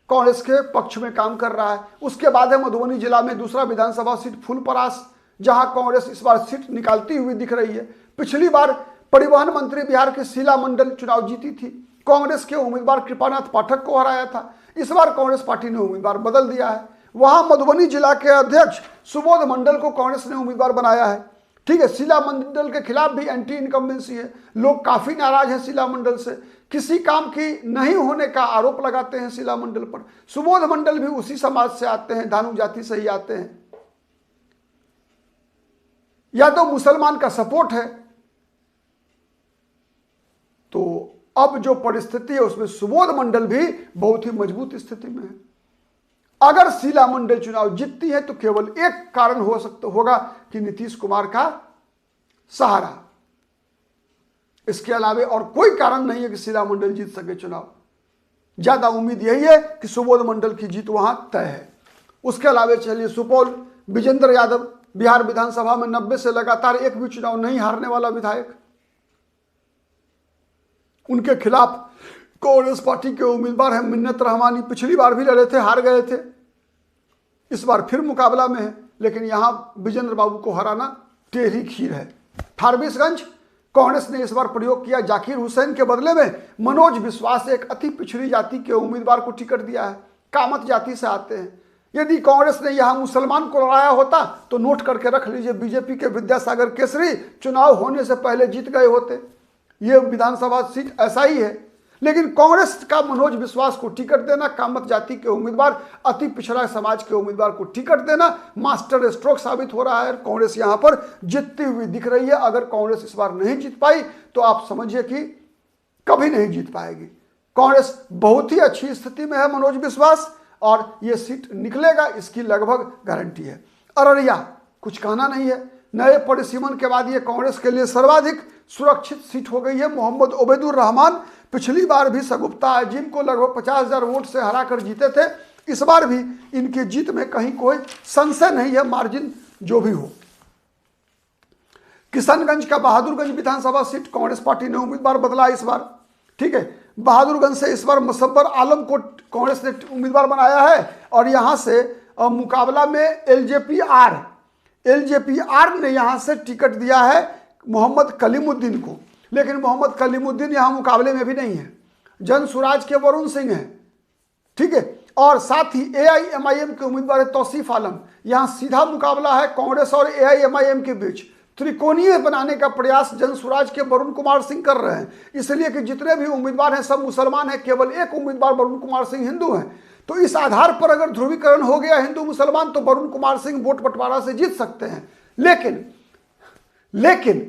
कांग्रेस के पक्ष में काम कर रहा है। उसके बाद है मधुबनी जिला में दूसरा विधानसभा सीट फूलपरास, जहां कांग्रेस इस बार सीट निकालती हुई दिख रही है। पिछली बार परिवहन मंत्री बिहार के शीला मंडल चुनाव जीती थी, कांग्रेस के उम्मीदवार कृपानाथ पाठक को हराया था। इस बार कांग्रेस पार्टी ने उम्मीदवार बदल दिया है। वहां मधुबनी जिला के अध्यक्ष सुबोध मंडल को कांग्रेस ने उम्मीदवार बनाया है। ठीक है, शीला मंडल के खिलाफ भी एंटी इनकम्बेंसी है, लोग काफी नाराज हैं शीला मंडल से, किसी काम की नहीं होने का आरोप लगाते हैं शीला मंडल पर। सुबोध मंडल भी उसी समाज से आते हैं, धानु जाति से ही आते हैं। यादव मुसलमान का सपोर्ट है, तो अब जो परिस्थिति है उसमें सुबोध मंडल भी बहुत ही मजबूत स्थिति में है। अगर शीला मंडल चुनाव जीतती है तो केवल एक कारण होगा कि नीतीश कुमार का सहारा, इसके अलावा और कोई कारण नहीं है कि शीला मंडल जीत सके चुनाव। ज्यादा उम्मीद यही है कि सुबोध मंडल की जीत वहां तय है। उसके अलावा चलिए सुपौल, विजेंद्र यादव बिहार विधानसभा में 90 से लगातार एक भी चुनाव नहीं हारने वाला विधायक, उनके खिलाफ कांग्रेस पार्टी के उम्मीदवार हैं मिन्नत रहमानी। पिछली बार भी लड़े थे, हार गए थे, इस बार फिर मुकाबला में है, लेकिन यहां विजेंद्र बाबू को हराना टेढ़ी खीर है। फारबिसगंज कांग्रेस ने इस बार प्रयोग किया, जाकिर हुसैन के बदले में मनोज विश्वास, एक अति पिछड़ी जाति के उम्मीदवार को टिकट दिया है, कामत जाति से आते हैं। यदि कांग्रेस ने यहां मुसलमान को लड़ाया होता तो नोट करके रख लीजिए, बीजेपी के विद्यासागर केसरी चुनाव होने से पहले जीत गए होते। ये विधानसभा सीट ऐसा ही है, लेकिन कांग्रेस का मनोज विश्वास को टिकट देना, कामत जाति के उम्मीदवार, अति पिछड़ा समाज के उम्मीदवार को टिकट देना मास्टर स्ट्रोक साबित हो रहा है। कांग्रेस यहां पर जीतती हुई दिख रही है। अगर कांग्रेस इस बार नहीं जीत पाई तो आप समझिए कि कभी नहीं जीत पाएगी। कांग्रेस बहुत ही अच्छी स्थिति में है, मनोज विश्वास, और यह सीट निकलेगा इसकी लगभग गारंटी है। अररिया कुछ कहना नहीं है, नए परिसीमन के बाद ये कांग्रेस के लिए सर्वाधिक सुरक्षित सीट हो गई है। मोहम्मद ओबैदुर रहमान पिछली बार भी सगुप्ता अजीम को लगभग 50,000 वोट से हराकर जीते थे, इस बार भी इनकी जीत में कहीं कोई संशय नहीं है, मार्जिन जो भी हो। किशनगंज का बहादुरगंज विधानसभा सीट कांग्रेस पार्टी ने उम्मीदवार बदला इस बार, ठीक है। बहादुरगंज से इस बार मुसव्वर आलम को कांग्रेस ने उम्मीदवार बनाया है और यहां से मुकाबला में एलजेपीआर ने यहां से टिकट दिया है मोहम्मद कलीमुद्दीन को, लेकिन मोहम्मद कलीमुद्दीन यहां मुकाबले में भी नहीं है, जन सुराज के वरुण सिंह हैं, ठीक है। और साथ ही एआईएमआईएम के उम्मीदवार है तौसीफ आलम। यहां सीधा मुकाबला है कांग्रेस और एआईएमआईएम के बीच। त्रिकोणीय बनाने का प्रयास जन सुराज के वरुण कुमार सिंह कर रहे हैं, इसलिए कि जितने भी उम्मीदवार हैं सब मुसलमान हैं, केवल एक उम्मीदवार वरुण कुमार सिंह हिंदू हैं। तो इस आधार पर अगर ध्रुवीकरण हो गया हिंदू मुसलमान तो वरुण कुमार सिंह वोट बंटवारा से जीत सकते हैं। लेकिन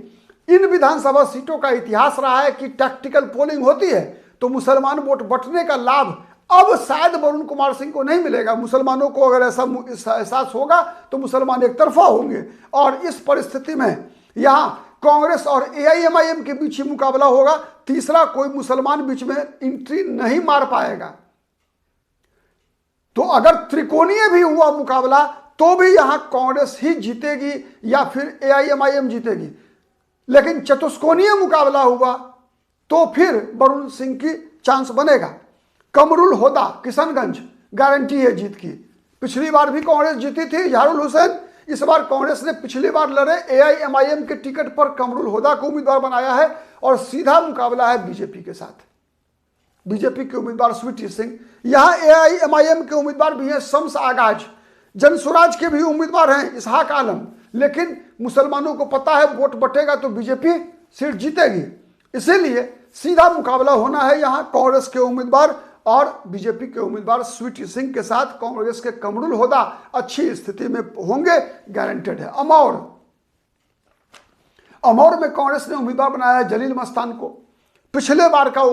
इन विधानसभा सीटों का इतिहास रहा है कि टैक्टिकल पोलिंग होती है तो मुसलमान वोट बंटने का लाभ अब शायद वरुण कुमार सिंह को नहीं मिलेगा। मुसलमानों को अगर ऐसा एहसास होगा तो मुसलमान एक तरफा होंगे और इस परिस्थिति में यहां कांग्रेस और एआईएमआईएम के बीच ही मुकाबला होगा। तीसरा कोई मुसलमान बीच में एंट्री नहीं मार पाएगा। तो अगर त्रिकोणीय भी हुआ मुकाबला तो भी यहां कांग्रेस ही जीतेगी या फिर एआईएमआईएम जीतेगी, लेकिन चतुष्कोणीय मुकाबला हुआ तो फिर वरुण सिंह की चांस बनेगा। कमरुल होदा किशनगंज गारंटी है जीत की। पिछली बार भी कांग्रेस जीती थी झारुल हुसैन, इस बार कांग्रेस ने पिछली बार लड़े एआईएमआईएम के टिकट पर कमरुल होदा को उम्मीदवार बनाया है और सीधा मुकाबला है बीजेपी के साथ। बीजेपी के उम्मीदवार स्वीटी सिंह, यहां एआईएमआईएम के उम्मीदवार भी हैं शम्स आगाज, जनसुराज के भी उम्मीदवार हैं इसहाक आलम, लेकिन मुसलमानों को पता है वोट बटेगा तो बीजेपी सीट जीतेगी, इसीलिए सीधा मुकाबला होना है यहां कांग्रेस के उम्मीदवार और बीजेपी के उम्मीदवार स्वीटी सिंह के साथ। कांग्रेस के कमरुल होदा अच्छी स्थिति में होंगे, गारंटेड है। अमौर में कांग्रेस ने उम्मीदवार बनाया है जलील मस्तान को। पिछले बार का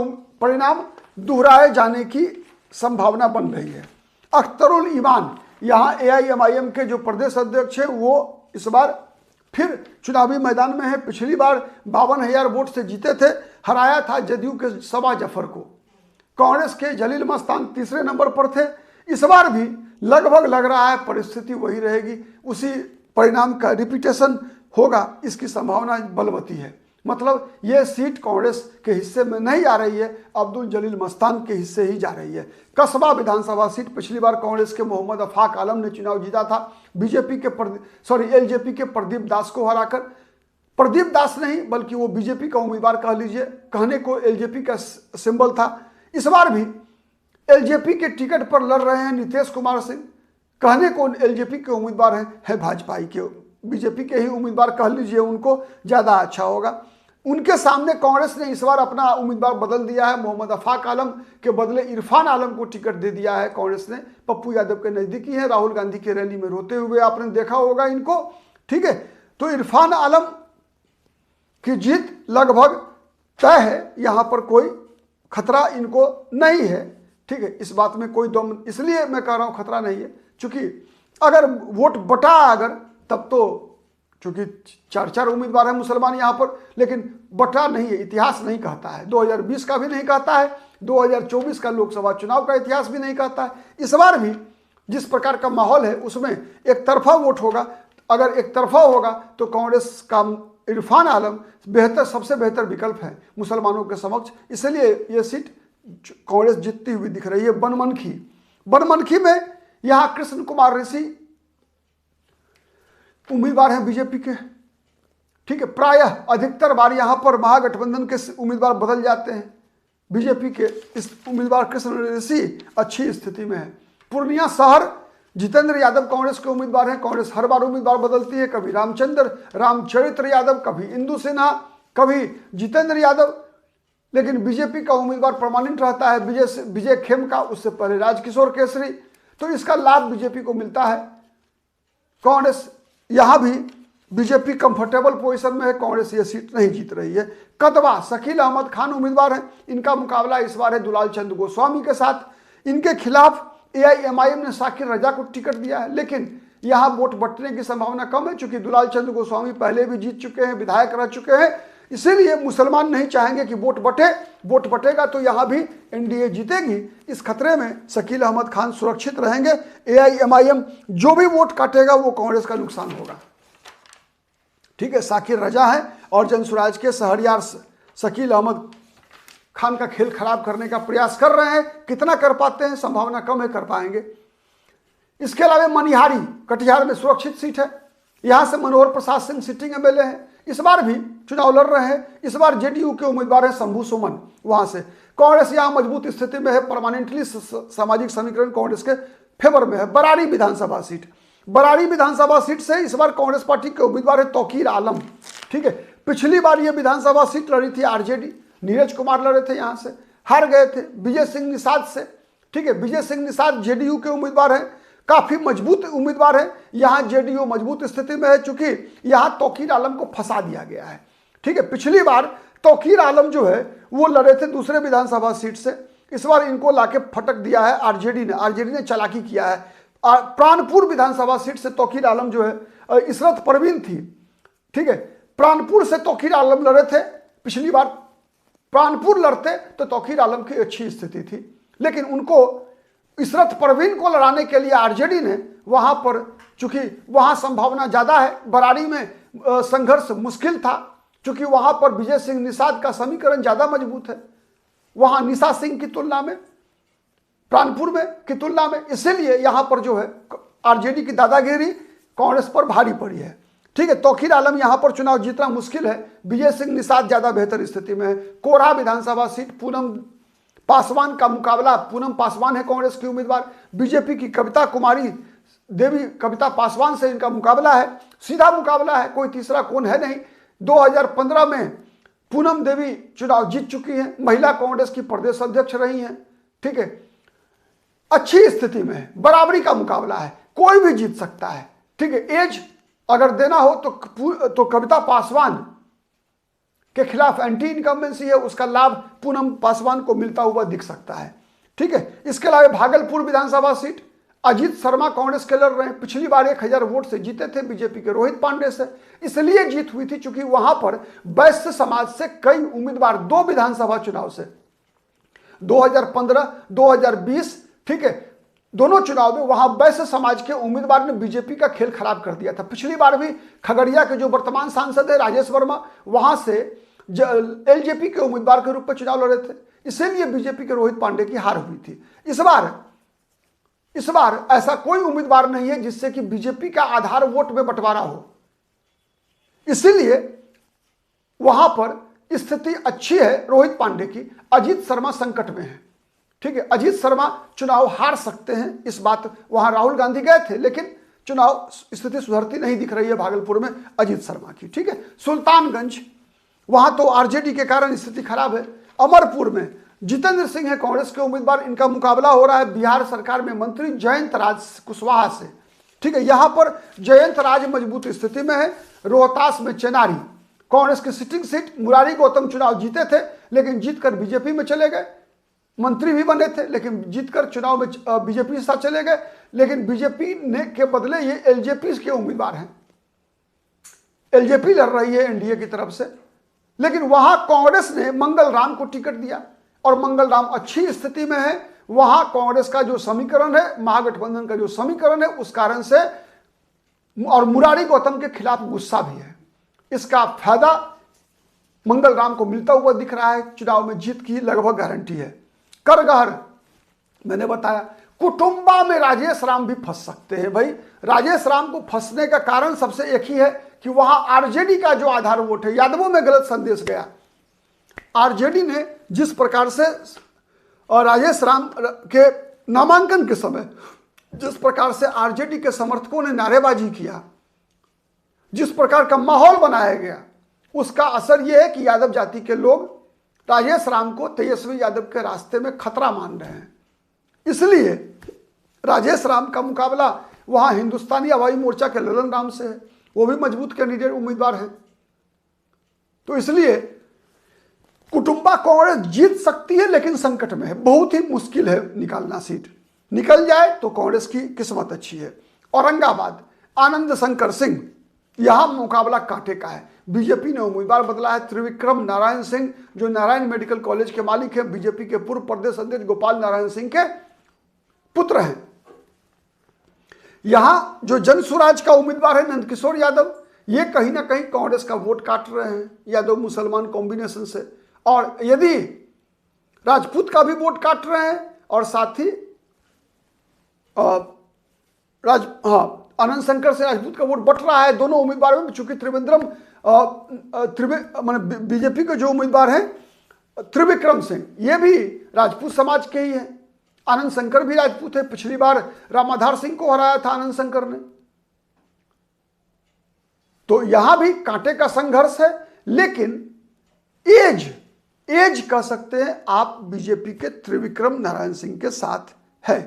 परिणाम दोहराए जाने की संभावना बन रही है। अख्तरुल ईमान यहां एआईएमआईएम के जो प्रदेश अध्यक्ष है वो इस बार फिर चुनावी मैदान में है। पिछली बार 52,000 वोट से जीते थे, हराया था जदयू के सबा जफर को। कांग्रेस के जलील मस्तान तीसरे नंबर पर थे। इस बार भी लगभग लग रहा है परिस्थिति वही रहेगी, उसी परिणाम का रिपीटेशन होगा, इसकी संभावना बलवती है। मतलब ये सीट कांग्रेस के हिस्से में नहीं आ रही है, अब्दुल जलील मस्तान के हिस्से ही जा रही है। कसबा विधानसभा सीट पिछली बार कांग्रेस के मोहम्मद अफाक आलम ने चुनाव जीता था, एलजेपी के प्रदीप दास को हराकर। प्रदीप दास नहीं बल्कि वो बीजेपी का उम्मीदवार कह लीजिए, कहने को एलजेपी का सिंबल था। इस बार भी एलजेपी के टिकट पर लड़ रहे हैं नीतीश कुमार सिंह, कहने को एलजेपी के उम्मीदवार हैं भाजपा के, बीजेपी के ही उम्मीदवार कह लीजिए, उनको ज़्यादा अच्छा होगा। उनके सामने कांग्रेस ने इस बार अपना उम्मीदवार बदल दिया है, मोहम्मद अफाक आलम के बदले इरफान आलम को टिकट दे दिया है कांग्रेस ने। पप्पू यादव के नज़दीकी हैं, राहुल गांधी की रैली में रोते हुए आपने देखा होगा इनको, ठीक है। तो इरफान आलम की जीत लगभग तय है, यहाँ पर कोई खतरा इनको नहीं है, ठीक है। इस बात में कोई दम, इसलिए मैं कह रहा हूँ खतरा नहीं है, चूंकि अगर वोट बटा अगर तब तो, चूंकि 4 उम्मीदवार हैं मुसलमान यहाँ पर, लेकिन बटा नहीं है, इतिहास नहीं कहता है। 2020 का भी नहीं कहता है, 2024 का लोकसभा चुनाव का इतिहास भी नहीं कहता है। इस बार भी जिस प्रकार का माहौल है उसमें एक तरफा वोट होगा। अगर एक तरफा होगा तो कांग्रेस का इरफान आलम सबसे बेहतर विकल्प है मुसलमानों के समक्ष, इसलिए ये सीट कांग्रेस जीतती हुई दिख रही है। बनमनखी में यहाँ कृष्ण कुमार ऋषि उम्मीदवार हैं बीजेपी के, ठीक है। प्रायः अधिकतर बार यहाँ पर महागठबंधन के उम्मीदवार बदल जाते हैं। बीजेपी के इस उम्मीदवार कृष्ण ऋषि अच्छी स्थिति में है। पूर्णिया शहर जितेंद्र यादव कांग्रेस के उम्मीदवार हैं। कांग्रेस हर बार उम्मीदवार बदलती है, कभी रामचरित्र यादव, कभी इंदु सिन्हा, कभी जितेंद्र यादव, लेकिन बीजेपी का उम्मीदवार परमानेंट रहता है विजय खेमका, उससे पहले राजकिशोर केसरी। तो इसका लाभ बीजेपी को मिलता है। कांग्रेस यहाँ भी बीजेपी कंफर्टेबल पोजीशन में है, कांग्रेस ये सीट नहीं जीत रही है। कदवा शकील अहमद खान उम्मीदवार हैं, इनका मुकाबला इस बार है दुलाल चंद गोस्वामी के साथ। इनके खिलाफ एआईएमआईएम ने शाकिर रजा को टिकट दिया है, लेकिन यहाँ वोट बंटने की संभावना कम है, चूंकि दुलाल चंद गोस्वामी पहले भी जीत चुके हैं, विधायक रह चुके हैं। इसीलिए मुसलमान नहीं चाहेंगे कि वोट बटे, वोट बटेगा तो यहाँ भी एनडीए जीतेगी। इस खतरे में शकील अहमद खान सुरक्षित रहेंगे। एआईएमआईएम जो भी वोट काटेगा वो कांग्रेस का नुकसान होगा। ठीक है, साकिर रजा है और जनसुराज के शहरयार शकील अहमद खान का खेल खराब करने का प्रयास कर रहे हैं। कितना कर पाते हैं, संभावना कम है कर पाएंगे। इसके अलावा मनिहारी कटिहार में सुरक्षित सीट है, यहां से मनोहर प्रसाद सिंह सिटिंग एमएलए हैं, इस बार भी चुनाव लड़ रहे हैं। इस बार जेडीयू के उम्मीदवार हैं शंभू सुमन, वहां से कांग्रेस यहां मजबूत स्थिति में है, परमानेंटली सामाजिक समीकरण कांग्रेस के फेवर में है। बरारी विधानसभा सीट, बरारी विधानसभा सीट से इस बार कांग्रेस पार्टी के उम्मीदवार है तौकीर आलम, ठीक है। पिछली बार ये विधानसभा सीट लड़ी थी आरजेडी, नीरज कुमार लड़े थे, यहां से हार गए थे विजय सिंह निषाद से, ठीक है। विजय सिंह निषाद जेडीयू के उम्मीदवार हैं, काफी मजबूत उम्मीदवार है, यहां जेडीयू मजबूत स्थिति में है चूंकि यहां तौकीर आलम को फंसा दिया गया है, ठीक है। पिछली बार तौकीर आलम जो है वो लड़े थे दूसरे विधानसभा सीट से, इस बार इनको लाके फटक दिया है आरजेडी ने चालाकी किया है। प्राणपुर विधानसभा सीट से तौकीर आलम जो है इसरत परवीन थी, ठीक है। प्राणपुर से तौकीर आलम लड़े थे, पिछली बार प्राणपुर लड़ते तो तौकीर आलम की अच्छी स्थिति थी, लेकिन उनको इसरत परवीन को लड़ाने के लिए आरजेडी ने वहां पर, चूंकि वहां संभावना ज्यादा है, बरारी में संघर्ष मुश्किल था चूंकि वहां पर विजय सिंह निषाद का समीकरण ज्यादा मजबूत है वहां निशा सिंह की तुलना में, प्राणपुर में की तुलना में, इसीलिए यहां पर जो है आरजेडी की दादागिरी कांग्रेस पर भारी पड़ी है, ठीक है। तौकीर आलम यहां पर चुनाव जीतना मुश्किल है, विजय सिंह निषाद ज्यादा बेहतर स्थिति में है। कोरहा विधानसभा सीट पूनम पासवान का मुकाबला, पूनम पासवान है कांग्रेस की उम्मीदवार, बीजेपी की कविता कुमारी देवी कविता पासवान से इनका मुकाबला है, सीधा मुकाबला है, कोई तीसरा कौन है नहीं। 2015 में पूनम देवी चुनाव जीत चुकी हैं, महिला कांग्रेस की प्रदेश अध्यक्ष रही हैं, ठीक है। अच्छी स्थिति में है, बराबरी का मुकाबला है, कोई भी जीत सकता है, ठीक है। एज अगर देना हो तो कविता पासवान के खिलाफ एंटी इनकम्बेंसी है, उसका लाभ पूनम पासवान को मिलता हुआ दिख सकता है, ठीक है। इसके अलावा भागलपुर विधानसभा सीट अजीत शर्मा कांग्रेस के लड़ रहे हैं, पिछली बार 1000 वोट से जीते थे बीजेपी के रोहित पांडे से, इसलिए जीत हुई थी चूंकि वहां पर वैश्य समाज से कई उम्मीदवार 2 विधानसभा चुनाव से 2015 2020, ठीक है, दोनों चुनाव में वहां वैश्य समाज के उम्मीदवार ने बीजेपी का खेल खराब कर दिया था। पिछली बार भी खगड़िया के जो वर्तमान सांसद है राजेश वर्मा वहां से एलजेपी के उम्मीदवार के रूप में चुनाव लड़े थे, इसीलिए बीजेपी के रोहित पांडे की हार हुई थी। इस बार ऐसा कोई उम्मीदवार नहीं है जिससे कि बीजेपी का आधार वोट में बंटवारा हो, इसीलिए वहां पर स्थिति अच्छी है रोहित पांडे की। अजीत शर्मा संकट में है, ठीक है, अजीत शर्मा चुनाव हार सकते हैं, इस बात वहां राहुल गांधी गए थे लेकिन चुनाव स्थिति सुधरती नहीं दिख रही है भागलपुर में अजीत शर्मा की, ठीक है। सुल्तानगंज वहां तो आरजेडी के कारण स्थिति खराब है। अमरपुर में जितेंद्र सिंह है कांग्रेस के उम्मीदवार, इनका मुकाबला हो रहा है बिहार सरकार में मंत्री जयंत राज कुशवाहा से, ठीक है। यहां पर जयंत राज मजबूत स्थिति में है। रोहतास में चेनारी कांग्रेस की सिटिंग सीट, मुरारी गौतम चुनाव जीते थे लेकिन जीतकर बीजेपी में चले गए, मंत्री भी बने थे लेकिन जीतकर चुनाव में बीजेपी के साथ चले गए, लेकिन बीजेपी ने के बदले ये एलजेपी के उम्मीदवार हैं, एलजेपी लड़ रही है एनडीए की तरफ से, लेकिन वहां कांग्रेस ने मंगल राम को टिकट दिया और मंगल राम अच्छी स्थिति में है। वहां कांग्रेस का जो समीकरण है, महागठबंधन का जो समीकरण है, उस कारण से और मुरारी गौतम के खिलाफ गुस्सा भी है, इसका फायदा मंगल राम को मिलता हुआ दिख रहा है, चुनाव में जीत की लगभग गारंटी है। करगहर मैंने बताया, कुटुंबा में राजेश राम भी फंस सकते हैं। भाई राजेश राम को फंसने का कारण सबसे एक ही है कि वहां आरजेडी का जो आधार वोट है, यादवों में गलत संदेश गया। आरजेडी ने जिस प्रकार से राजेश राम के नामांकन के समय जिस प्रकार से आरजेडी के समर्थकों ने नारेबाजी किया, जिस प्रकार का माहौल बनाया गया, उसका असर यह है कि यादव जाति के लोग राजेश राम को तेजस्वी यादव के रास्ते में खतरा मान रहे हैं, इसलिए राजेश राम का मुकाबला वहां हिंदुस्तानी अवामी मोर्चा के ललन राम से है, वो भी मजबूत कैंडिडेट उम्मीदवार है। तो इसलिए कुटुंबा कांग्रेस जीत सकती है लेकिन संकट में है, बहुत ही मुश्किल है निकालना सीट, निकल जाए तो कांग्रेस की किस्मत अच्छी है। औरंगाबाद आनंद शंकर सिंह, यहां मुकाबला कांटे का है, बीजेपी ने उम्मीदवार बदला है। त्रिविक्रम नारायण सिंह जो नारायण मेडिकल कॉलेज के मालिक हैं, बीजेपी के पूर्व प्रदेश अध्यक्ष गोपाल नारायण सिंह के पुत्र हैं। यहां जो जनसुराज का उम्मीदवार है नंदकिशोर यादव, ये कहीं ना कहीं कांग्रेस का वोट काट रहे हैं यादव मुसलमान कॉम्बिनेशन से, और यदि राजपूत का भी वोट काट रहे हैं और साथ ही आनंद शंकर से राजपूत का वोट बट रहा है दोनों उम्मीदवारों में, चूंकि बीजेपी के जो उम्मीदवार हैं त्रिविक्रम सिंह ये भी राजपूत समाज के ही हैं, आनंद शंकर भी राजपूत है, पिछली बार रामाधार सिंह को हराया था आनंद शंकर ने। तो यहां भी कांटे का संघर्ष है, लेकिन एज कह सकते हैं आप बीजेपी के त्रिविक्रम नारायण सिंह के साथ है।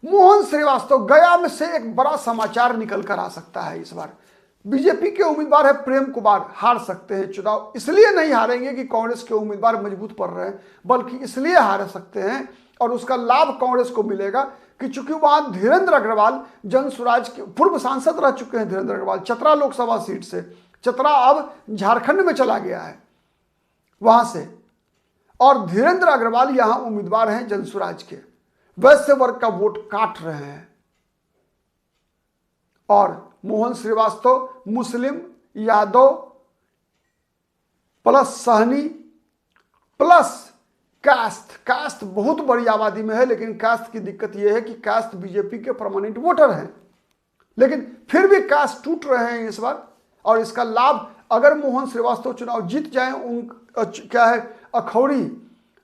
मोहन श्रीवास्तव गया में से एक बड़ा समाचार निकल कर आ सकता है इस बार। बीजेपी के उम्मीदवार है प्रेम कुमार, हार सकते हैं चुनाव। इसलिए नहीं हारेंगे कि कांग्रेस के उम्मीदवार मजबूत पड़ रहे हैं, बल्कि इसलिए हार सकते हैं और उसका लाभ कांग्रेस को मिलेगा कि चूंकि वहां धीरेन्द्र अग्रवाल जन स्वराज के पूर्व सांसद रह चुके हैं। धीरेन्द्र अग्रवाल चतरा लोकसभा सीट से, चतरा अब झारखंड में चला गया है वहां से, और धीरेन्द्र अग्रवाल यहां उम्मीदवार हैं जन स्वराज के। वैश्य वर्ग का वोट काट रहे हैं और Mohan Srivastava Muslim, Yadav plus Sahni plus caste बहुत बड़ी आबादी में है, लेकिन कास्ट की दिक्कत यह है कि कास्ट बीजेपी के परमानेंट वोटर हैं, लेकिन फिर भी कास्ट टूट रहे हैं इस बार। और इसका लाभ अगर मोहन श्रीवास्तव चुनाव जीत जाए, क्या है अखौरी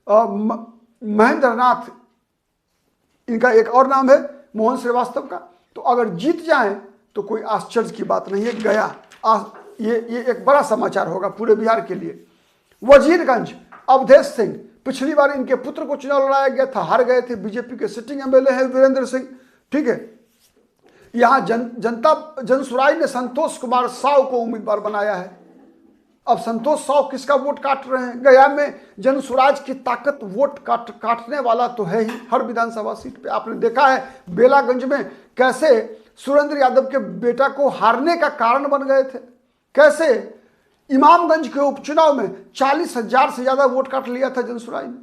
महेंद्र नाथ इनका एक और नाम है मोहन श्रीवास्तव का, तो अगर जीत जाए तो कोई आश्चर्य की बात नहीं है। गया ये एक बड़ा समाचार होगा पूरे बिहार के लिए। वजीरगंज अवधेश सिंह, पिछली बार इनके पुत्र को चुनाव लड़ाया गया था, हार गए थे। बीजेपी के सिटिंग एमएलए हैं वीरेंद्र सिंह, ठीक है। यहां जन सुराज ने संतोष कुमार साव को उम्मीदवार बनाया है। अब संतोष साव किसका वोट काट रहे हैं? गया में जन सुराज की ताकत वोट काटने वाला तो है ही हर विधानसभा सीट पे। आपने देखा है बेलागंज में कैसे सुरेंद्र यादव के बेटा को हारने का कारण बन गए थे, कैसे इमामगंज के उपचुनाव में 40,000 से ज्यादा वोट काट लिया था जनसुराज ने।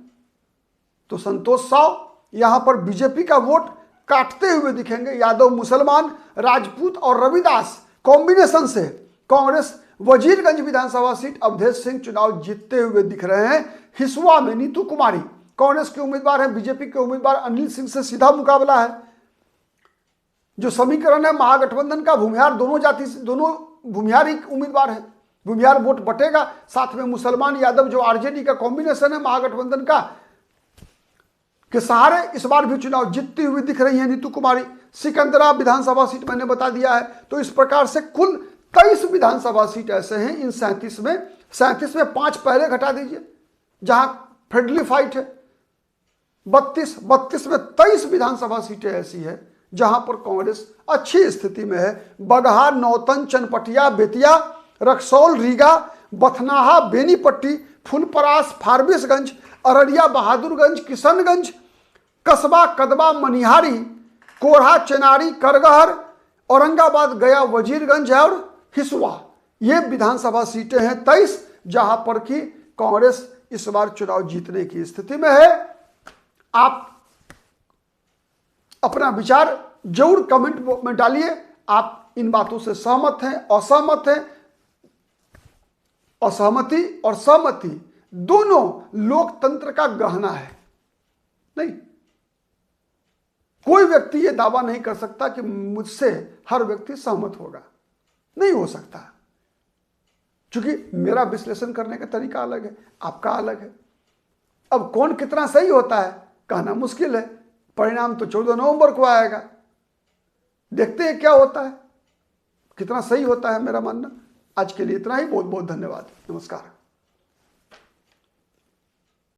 तो संतोष साव यहां पर बीजेपी का वोट काटते हुए दिखेंगे। यादव मुसलमान, राजपूत और रविदास कॉम्बिनेशन से कांग्रेस वजीरगंज विधानसभा सीट अवधेश सिंह चुनाव जीतते हुए दिख रहे हैं। हिसुआ में नीतू कुमारी कांग्रेस के उम्मीदवार हैं, बीजेपी के उम्मीदवार अनिल सिंह से सीधा मुकाबला है। जो समीकरण है महागठबंधन का, भूमिहार दोनों भूमिहार ही उम्मीदवार है, भूमिहार वोट बटेगा। साथ में मुसलमान यादव जो आरजेडी का कॉम्बिनेशन है महागठबंधन का के सहारे इस बार भी चुनाव जीतती हुई दिख रही है नीतू कुमारी। सिकंदरा विधानसभा सीट मैंने बता दिया है। तो इस प्रकार से कुल 23 विधानसभा सीट ऐसे हैं इन 37 में 5 पहले घटा दीजिए जहां फ्रेंडली फाइट है। 32 में 23 विधानसभा सीटें ऐसी है जहां पर कांग्रेस अच्छी स्थिति में है। बगहा, नौतन, चनपटिया, बेतिया, रक्सौल, रीगा, बथनाहा, बेनीपट्टी, फुलपरास, फारबिसगंज, अररिया, बहादुरगंज, किशनगंज, कस्बा, कदबा, मनिहारी, कोढ़ा, चेनारी, करगहर, औरंगाबाद, गया, वजीरगंज और हिसुआ, ये विधानसभा सीटें हैं 23 जहां पर कि कांग्रेस इस बार चुनाव जीतने की स्थिति में है। आप अपना विचार जरूर कमेंट में डालिए। आप इन बातों से सहमत हैं, असहमत हैं? असहमति और सहमति दोनों लोकतंत्र का गहना है। नहीं, कोई व्यक्ति यह दावा नहीं कर सकता कि मुझसे हर व्यक्ति सहमत होगा, नहीं हो सकता, क्योंकि मेरा विश्लेषण करने का तरीका अलग है, आपका अलग है। अब कौन कितना सही होता है कहना मुश्किल है। परिणाम तो 14 नवंबर को आएगा, देखते हैं क्या होता है, कितना सही होता है मेरा मानना। आज के लिए इतना ही, बहुत बहुत धन्यवाद, नमस्कार।